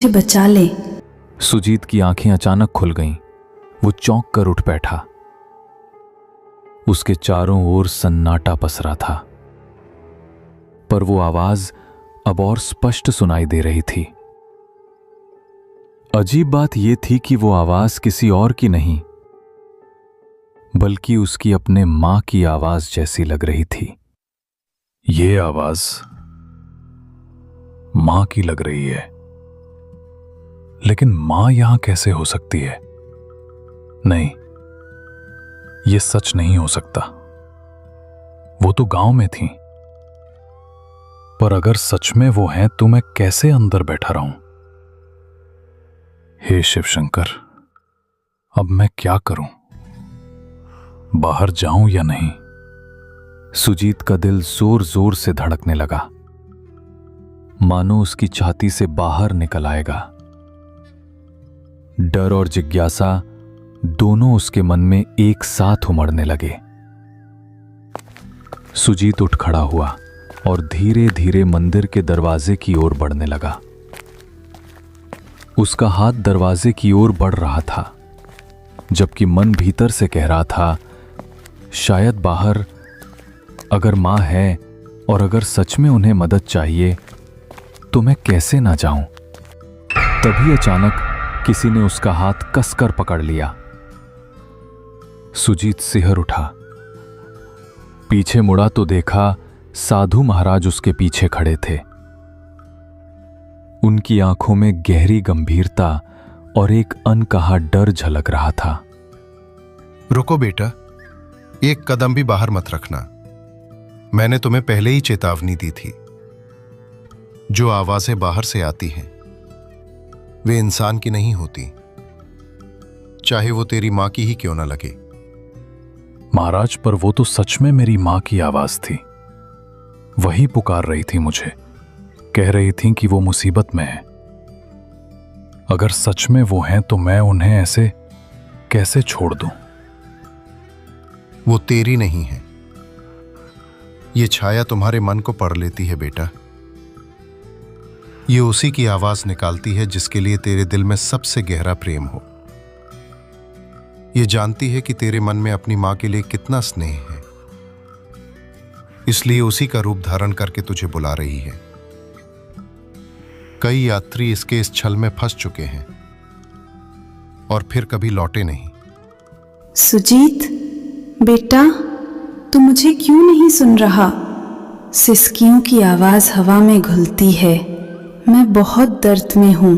मुझे बचा ले। सुजीत की आंखें अचानक खुल गईं। वो चौंक कर उठ बैठा। उसके चारों ओर सन्नाटा पसरा था, पर वो आवाज अब और स्पष्ट सुनाई दे रही थी। अजीब बात यह थी कि वो आवाज किसी और की नहीं, बल्कि उसकी अपने मां की आवाज जैसी लग रही थी। ये आवाज मां की लग रही है, लेकिन मां यहां कैसे हो सकती है? नहीं, यह सच नहीं हो सकता। वो तो गांव में थी, पर अगर सच में वो हैं तो मैं कैसे अंदर बैठा रहूं? हे शिव शंकर, अब मैं क्या करूं? बाहर जाऊं या नहीं? सुजीत का दिल जोर जोर से धड़कने लगा, मानो उसकी छाती से बाहर निकल आएगा। डर और जिज्ञासा दोनों उसके मन में एक साथ उमड़ने लगे। सुजीत उठ खड़ा हुआ और धीरे धीरे मंदिर के दरवाजे की ओर बढ़ने लगा। उसका हाथ दरवाजे की ओर बढ़ रहा था, जबकि मन भीतर से कह रहा था, शायद बाहर अगर मां है और अगर सच में उन्हें मदद चाहिए तो मैं कैसे ना जाऊं। तभी अचानक किसी ने उसका हाथ कसकर पकड़ लिया। सुजीत सिहर उठा, पीछे मुड़ा तो देखा साधु महाराज उसके पीछे खड़े थे। उनकी आंखों में गहरी गंभीरता और एक अनकहा डर झलक रहा था। रुको बेटा, एक कदम भी बाहर मत रखना। मैंने तुम्हें पहले ही चेतावनी दी थी। जो आवाजें बाहर से आती हैं वे इंसान की नहीं होती, चाहे वो तेरी मां की ही क्यों ना लगे। महाराज, पर वो तो सच में मेरी मां की आवाज थी। वही पुकार रही थी मुझे, कह रही थी कि वो मुसीबत में है। अगर सच में वो हैं तो मैं उन्हें ऐसे कैसे छोड़ दूं? वो तेरी नहीं है। ये छाया तुम्हारे मन को पढ़ लेती है बेटा। ये उसी की आवाज निकालती है जिसके लिए तेरे दिल में सबसे गहरा प्रेम हो। ये जानती है कि तेरे मन में अपनी मां के लिए कितना स्नेह है, इसलिए उसी का रूप धारण करके तुझे बुला रही है। कई यात्री इसके इस छल में फंस चुके हैं और फिर कभी लौटे नहीं। सुजीत बेटा, तू मुझे क्यों नहीं सुन रहा? सिसकियों की आवाज हवा में घुलती है। मैं बहुत दर्द में हूं।